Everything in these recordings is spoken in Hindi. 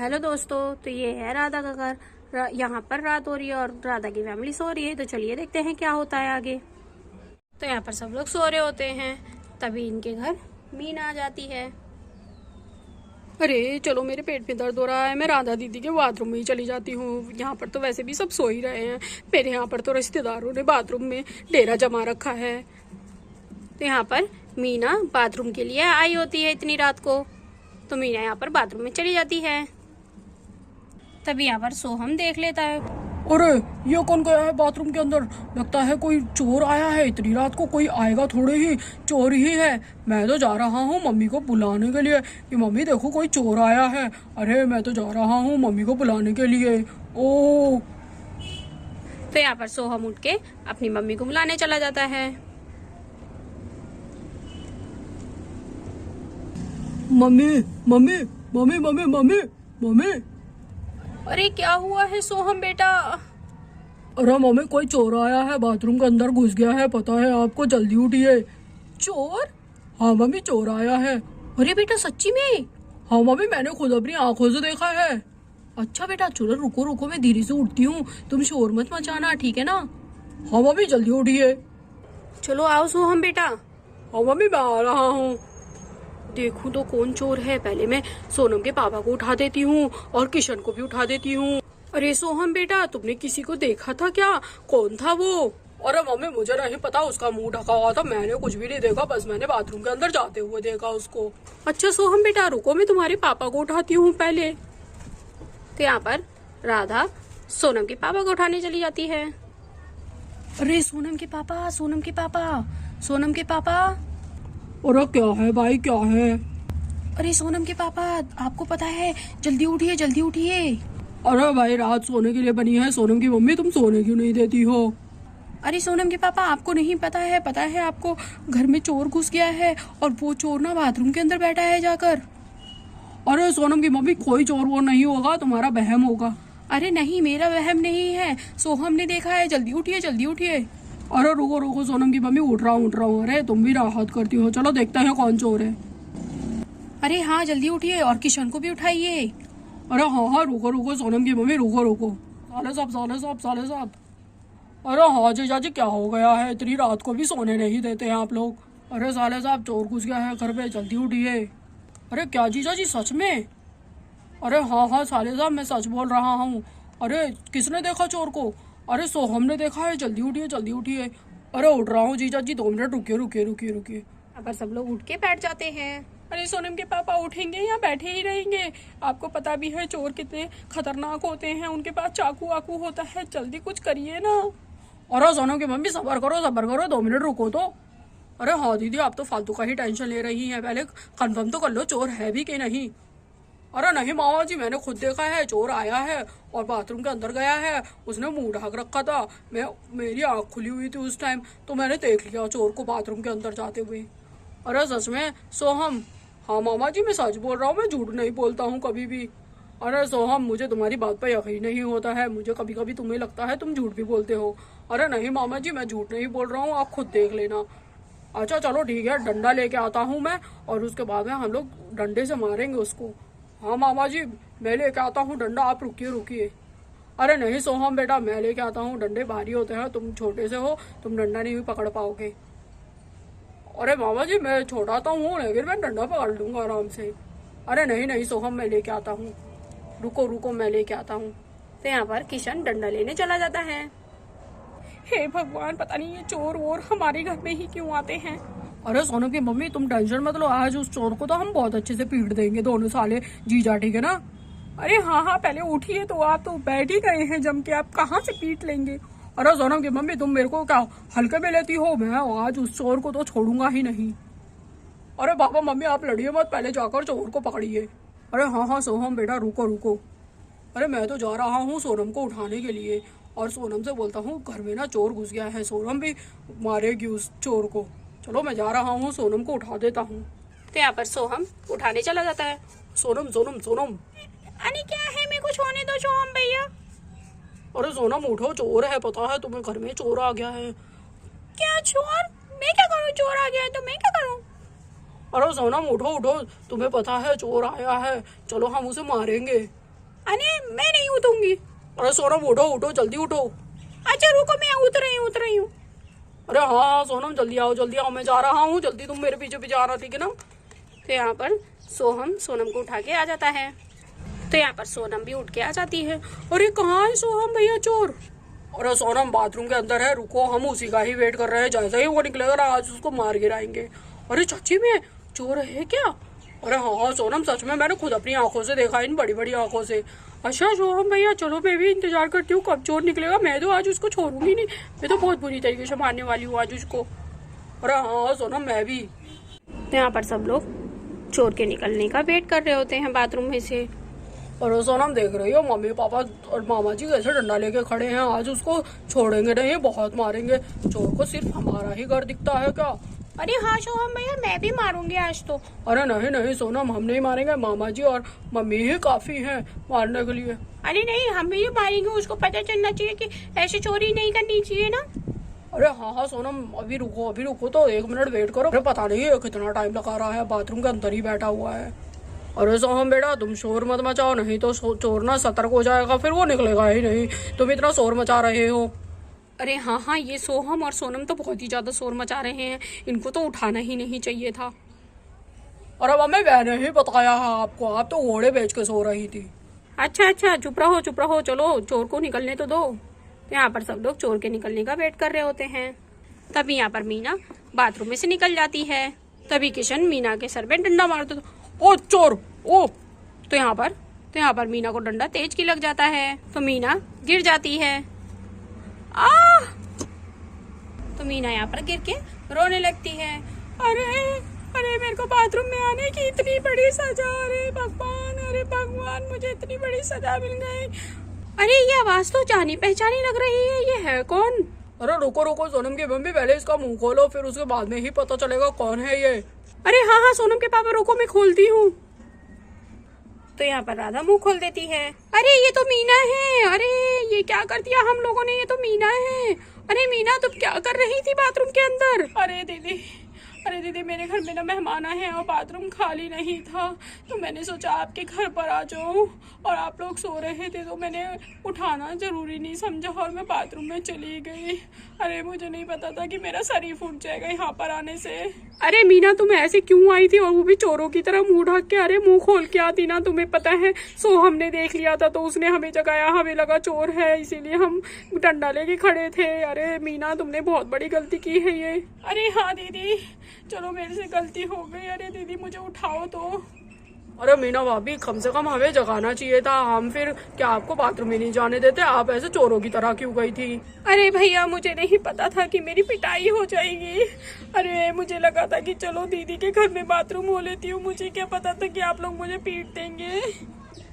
हेलो दोस्तों, तो ये है राधा का घर। यहाँ पर रात हो रही है और राधा की फैमिली सो रही है। तो चलिए देखते हैं क्या होता है आगे। तो यहाँ पर सब लोग सो रहे होते हैं, तभी इनके घर मीना आ जाती है। अरे चलो, मेरे पेट में दर्द हो रहा है, मैं राधा दीदी के बाथरूम में ही चली जाती हूँ। यहाँ पर तो वैसे भी सब सो ही रहे हैं। मेरे यहाँ पर तो रिश्तेदारों ने बाथरूम में डेरा जमा रखा है। तो यहाँ पर मीना बाथरूम के लिए आई होती है इतनी रात को। तो मीना यहाँ पर बाथरूम में चली जाती है। तभी यहाँ पर सोहम देख लेता है। अरे ये कौन गया है बाथरूम के अंदर? लगता है कोई चोर आया है। इतनी रात को कोई आएगा थोड़े ही, चोर ही है। मैं तो जा रहा हूँ मम्मी को बुलाने के लिए कि मम्मी देखो कोई चोर आया है। अरे मैं तो जा रहा हूँ मम्मी को बुलाने के लिए। ओ तो यहाँ पर सोहम उठ के अपनी मम्मी को बुलाने चला जाता है। Mummy mummy mummy mummy mummy mummy. अरे क्या हुआ है सोहम बेटा? अरे मम्मी, कोई चोर आया है, बाथरूम के अंदर घुस गया है, पता है आपको? जल्दी उठिए। चोर? हाँ मम्मी, चोर आया है। अरे बेटा सच्ची में? हाँ मम्मी, मैंने खुद अपनी आंखों से देखा है। अच्छा बेटा, चलो रुको रुको, मैं धीरे से उठती हूँ, तुम शोर मत मचाना, ठीक है ना? हाँ मम्मी, जल्दी उठिए। चलो आओ सोहम बेटा। हाँ मम्मी, मैं आ रहा हूँ। देखूं तो कौन चोर है। पहले मैं सोनम के पापा को उठा देती हूँ और किशन को भी उठा देती हूँ। अरे सोहम बेटा, तुमने किसी को देखा था क्या? कौन था वो? अरे मम्मी, मुझे नहीं पता, उसका मुंह ढका हुआ था, मैंने कुछ भी नहीं देखा, बस मैंने बाथरूम के अंदर जाते हुए देखा उसको। अच्छा सोहम बेटा, रुको मैं तुम्हारे पापा को उठाती हूँ पहले। तो यहाँ पर राधा सोनम के पापा को उठाने चली जाती है। अरे सोनम के पापा, सोनम के पापा, सोनम के पापा। अरे क्या है भाई, क्या है? अरे सोनम के पापा, आपको पता है, जल्दी उठिए जल्दी उठिए। अरे भाई, रात सोने के लिए बनी है। सोनम की मम्मी, तुम सोने क्यों नहीं देती हो? अरे सोनम के पापा, आपको नहीं पता है आपको, घर में चोर घुस गया है और वो चोर ना बाथरूम के अंदर बैठा है जाकर। अरे सोनम की मम्मी, कोई चोर वोर नहीं होगा, तुम्हारा वहम होगा। अरे नहीं, मेरा वहम नहीं है, सोहम ने देखा है। जल्दी उठिए जल्दी उठिए। अरे रुको रुको सोनम की मम्मी, उठ रहा हूँ। अरे तुम भी राहत करती हो, चलो देखते हैं कौन चोर है। अरे हाँ जल्दी उठिए, और किशन को भी उठाइए। अरे हाँ, रुको रुको सोनम की मम्मी, रुको। साले साहब। अरे हाँ जीजा जी, क्या हो गया है? इतनी रात को भी सोने नहीं देते हैं आप लोग। अरे साले साहब, चोर घुस गया है घर पे, जल्दी उठिए। अरे क्या जीजा जी, सच में? अरे हाँ साले साहब, मैं सच बोल रहा हूँ। अरे किसने देखा चोर को? अरे सोहम ने देखा है, जल्दी उठिए। अरे उठ रहा हूँ जीजा जी, 2 मिनट रुकिए। यहाँ पर सब लोग उठ के बैठ जाते हैं। अरे सोनम के पापा उठेंगे या बैठे ही रहेंगे? आपको पता भी है चोर कितने खतरनाक होते हैं, उनके पास चाकू वाकू होता है, जल्दी कुछ करिए ना। अरे सोनम की मम्मी, सबर करो, 2 मिनट रुको तो। अरे हाँ दीदी, आप तो फालतू का ही टेंशन ले रही हैं, पहले कंफर्म तो कर लो चोर है भी कि नहीं। अरे नहीं मामा जी, मैंने खुद देखा है, चोर आया है और बाथरूम के अंदर गया है। उसने मुंह ढक रखा था, मेरी आँख खुली हुई थी उस टाइम, तो मैंने देख लिया चोर को बाथरूम के अंदर जाते हुए। अरे सच में सोहम? हाँ मामा जी, मैं सच बोल रहा हूँ, मैं झूठ नहीं बोलता हूँ कभी भी। अरे सोहम, मुझे तुम्हारी बात पर यकीन नहीं होता है, मुझे कभी कभी तुम्हें लगता है तुम झूठ भी बोलते हो। अरे नहीं मामा जी, मैं झूठ नहीं बोल रहा हूँ, आप खुद देख लेना। अच्छा चलो ठीक है, डंडा लेके आता हूँ मैं, और उसके बाद में हम लोग डंडे से मारेंगे उसको। हाँ मामा जी, मैं लेके आता हूँ डंडा, आप रुकिए। अरे नहीं सोहम बेटा, मैं लेके आता हूँ, डंडे भारी होते हैं, तुम छोटे से हो, तुम डंडा नहीं भी पकड़ पाओगे। अरे मामा जी, मैं छोटा तो हूँ, लेकिन मैं डंडा पकड़ लूंगा आराम से। अरे नहीं सोहम, मैं लेके आता हूँ, रुको मैं लेके आता हूँ। तो यहाँ पर किशन डंडा लेने चला जाता है। हे भगवान, पता नहीं ये चोर वोर हमारे घर में ही क्यों आते हैं। अरे सोनम की मम्मी, तुम टेंशन मत लो, आज उस चोर को तो हम बहुत अच्छे से पीट देंगे, दोनों साले जीजा, ठीक है ना? अरे हाँ, पहले उठिए तो, आप तो बैठ ही गए हैं जम के, आप कहाँ से पीट लेंगे? अरे सोनम की मम्मी, तुम मेरे को क्या हल्के में लेती हो? मैं आज उस चोर को तो छोड़ूंगा ही नहीं। अरे पापा मम्मी, आप लड़िए मत, पहले जाकर चोर को पकड़िए। अरे हाँ सोहम बेटा, रुको। अरे मैं तो जा रहा हूँ सोनम को उठाने के लिए, और सोनम से बोलता हूँ घर में ना चोर घुस गया है, सोनम भी मारेगी उस चोर को। चलो मैं जा रहा हूँ, सोनम को उठा देता हूँ। तो यहाँ पर सोहम उठाने चला जाता है। सोनम। अरे क्या है, मेरे को छोड़ने दो सोहम भैया। अरे सोनम उठो, चोर है, पता है तुम्हें, घर में चोर आ गया है। क्या चोर? मैं क्या करूँ, चोर आ गया है तो मैं क्या करूँ? अरे सोनम उठो, तुम्हें पता है चोर आया है, चलो हम उसे मारेंगे। अरे मैं नहीं उठूंगी। अरे सोनम उठो उठो जल्दी उठो। अच्छा रुको, मैं उठ रही हूँ। अरे हाँ सोनम जल्दी आओ, मैं जा रहा हूँ, जल्दी तुम मेरे पीछे पीछे आ रहा, ठीक है ना। तो यहाँ पर सोहम सोनम को उठा के आ जाता है। तो यहाँ पर सोनम भी उठ के आ जाती है। अरे कहाँ है सोहम भैया चोर? अरे सोनम बाथरूम के अंदर है, रुको हम उसी का ही वेट कर रहे हैं, जैसे ही वो निकलेगा आज उसको मार गिराएंगे। अरे सच्ची में चोर है क्या? अरे हाँ सोनम सच में, मैंने खुद अपनी आंखों से देखा, इन बड़ी बड़ी आंखों से। अच्छा सोहम भैया चलो, मैं भी इंतजार करती हूँ कब चोर निकलेगा, मैं तो आज उसको छोड़ूंगी नहीं, मैं तो बहुत बुरी तरीके से मारने वाली हूँ आज उसको। अरे हाँ सोनम मैं भी। तो यहाँ पर सब लोग चोर के निकलने का वेट कर रहे होते हैं बाथरूम में से। और सोनम देख रही हो मम्मी पापा और मामा जी कैसे डंडा लेके खड़े हैं, आज उसको छोड़ेंगे नहीं, बहुत मारेंगे। चोर को सिर्फ हमारा ही घर दिखता है क्या? अरे हाँ सोहम भैया, मैं भी मारूंगी आज तो। अरे नहीं नहीं सोनम, हम नहीं मारेंगे, मामा जी और मम्मी ही काफी हैं मारने के लिए। अरे नहीं, हम भी मारेंगे, उसको पता चलना चाहिए कि ऐसी चोरी नहीं करनी चाहिए ना। अरे हाँ सोनम अभी रुको तो 1 मिनट वेट करो। अरे पता नहीं है कितना टाइम लगा रहा है, बाथरूम के अंदर ही बैठा हुआ है। अरे सोहम बेटा तुम शोर मत मचाओ, नहीं तो चोर ना सतर्क हो जाएगा, फिर वो निकलेगा ही नहीं, तुम इतना शोर मचा रहे हो। अरे हाँ, ये सोहम और सोनम तो बहुत ही ज्यादा शोर मचा रहे हैं, इनको तो उठाना ही नहीं चाहिए था। अरे मम्मी मैंने ही बताया है आपको, आप तो घोड़े बेच के सो रही थी। अच्छा चुप रहो, चलो चोर को निकलने तो दो। तो यहाँ पर सब लोग चोर के निकलने का वेट कर रहे होते हैं। तभी यहाँ पर मीना बाथरूम में से निकल जाती है। तभी किशन मीना के सर पे डंडा मारता था। ओ चोर ओ। तो यहाँ पर मीना को डंडा तेज की लग जाता है, तो मीना गिर जाती है। तो मीना यहाँ पर गिर के रोने लगती है। अरे मेरे को बाथरूम में आने की इतनी बड़ी सजा, अरे भगवान मुझे इतनी बड़ी सजा मिल गई। अरे ये आवाज तो जानी पहचानी लग रही है, ये है कौन? अरे रुको सोनम की मम्मी, पहले इसका मुंह खोलो, फिर उसके बाद में ही पता चलेगा कौन है ये। अरे हाँ सोनम के पापा, रुको मैं खोलती हूँ। तो यहाँ पर राधा मुंह खोल देती है। अरे ये तो मीना है, अरे ये क्या कर दिया हम लोगों ने, ये तो मीना है। अरे मीना तुम क्या कर रही थी बाथरूम के अंदर? अरे दीदी मेरे घर में ना मेहमान आए हैं और बाथरूम खाली नहीं था, तो मैंने सोचा आपके घर पर आ जाऊं, और आप लोग सो रहे थे तो मैंने उठाना जरूरी नहीं समझा और मैं बाथरूम में चली गई। अरे मुझे नहीं पता था कि मेरा सर ही फूट जाएगा यहाँ पर आने से। अरे मीना तुम ऐसे क्यों आई थी, और वो भी चोरों की तरह मुंह ढक के? अरे मुंह खोल के आती ना, तुम्हें पता है सो हमने देख लिया था तो उसने हमें जगाया, हमें लगा चोर है इसीलिए हम डंडा लेके खड़े थे। अरे मीना तुमने बहुत बड़ी गलती की है ये। अरे हाँ दीदी चलो मेरे से गलती हो गई, अरे दीदी मुझे उठाओ तो। अरे मीना भाभी कम से कम हमें जगाना चाहिए था, हम फिर क्या आपको बाथरूम में नहीं जाने देते, आप ऐसे चोरों की तरह क्यों गई थी? अरे भैया मुझे नहीं पता था कि मेरी पिटाई हो जाएगी। अरे मुझे लगा था कि चलो दीदी के घर में बाथरूम हो लेती हूँ, मुझे क्या पता था कि आप लोग मुझे पीट देंगे।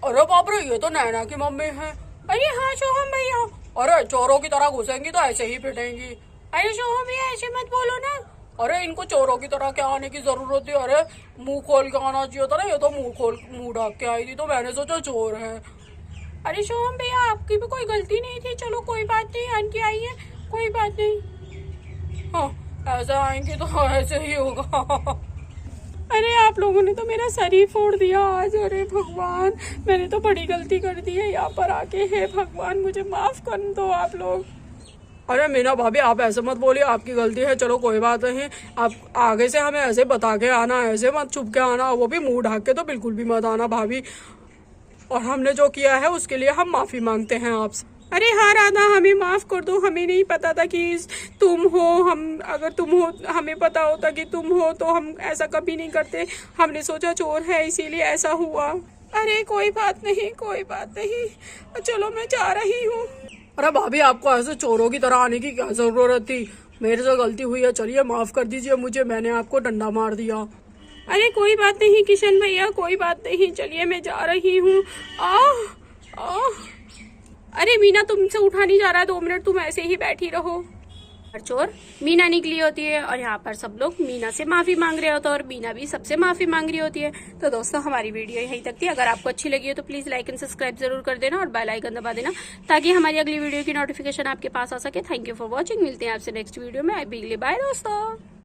अरे बाप रे ये तो नैना की मम्मी है। अरे हाँ सोहम भैया। अरे चोरों की तरह घुसेंगी तो ऐसे ही पिटेंगी। अरे सोहम भैया ऐसे मत बोलो ना। अरे इनको चोरों की तरह क्या आने की जरूरत थी, अरे मुंह खोल के आना चाहिए था ना, ये तो मुंह ढक के आई थी तो मैंने सोचा चोर है। अरे सोहम भैया आपकी भी कोई गलती नहीं थी, चलो कोई बात नहीं, आंटी आई है कोई बात नहीं। हाँ ऐसा आएंगे तो ऐसे ही होगा। अरे आप लोगों ने तो मेरा सर ही फोड़ दिया आज, अरे भगवान मैंने तो बड़ी गलती कर दी है यहाँ पर आके, हे भगवान मुझे माफ कर दो आप लोग। अरे मीना भाभी आप ऐसे मत बोलिए, आपकी गलती है, चलो कोई बात नहीं, आप आगे से हमें ऐसे बता के आना, ऐसे मत छुप के आना, वो भी मुंह ढक के तो बिल्कुल भी मत आना भाभी, और हमने जो किया है उसके लिए हम माफी मांगते हैं आपसे। अरे हाँ राधा हमें माफ कर दो, हमें नहीं पता था कि तुम हो, अगर तुम हो हमें पता होता कि तुम हो तो हम ऐसा कभी नहीं करते, हमने सोचा चोर है इसीलिए ऐसा हुआ। अरे कोई बात नहीं चलो मैं जा रही हूँ। अरे भाभी आपको ऐसे चोरों की तरह आने की क्या जरूरत थी, मेरे से गलती हुई है, चलिए माफ कर दीजिए मुझे, मैंने आपको डंडा मार दिया। अरे कोई बात नहीं किशन भैया कोई बात नहीं, चलिए मैं जा रही हूँ। अरे मीना तुमसे उठा नहीं जा रहा है, 2 मिनट तुम ऐसे ही बैठी रहो। चोर मीना निकली होती है और यहाँ पर सब लोग मीना से माफी मांग रहे होते हैं और मीना भी सबसे माफी मांग रही होती है। तो दोस्तों हमारी वीडियो यहीं तक थी, अगर आपको अच्छी लगी हो तो प्लीज लाइक एंड सब्सक्राइब जरूर कर देना और बेल आइकन दबा देना ताकि हमारी अगली वीडियो की नोटिफिकेशन आपके पास आ सके। थैंक यू फॉर वॉचिंग, मिलते हैं आपसे नेक्स्ट वीडियो में, बाय दोस्तों।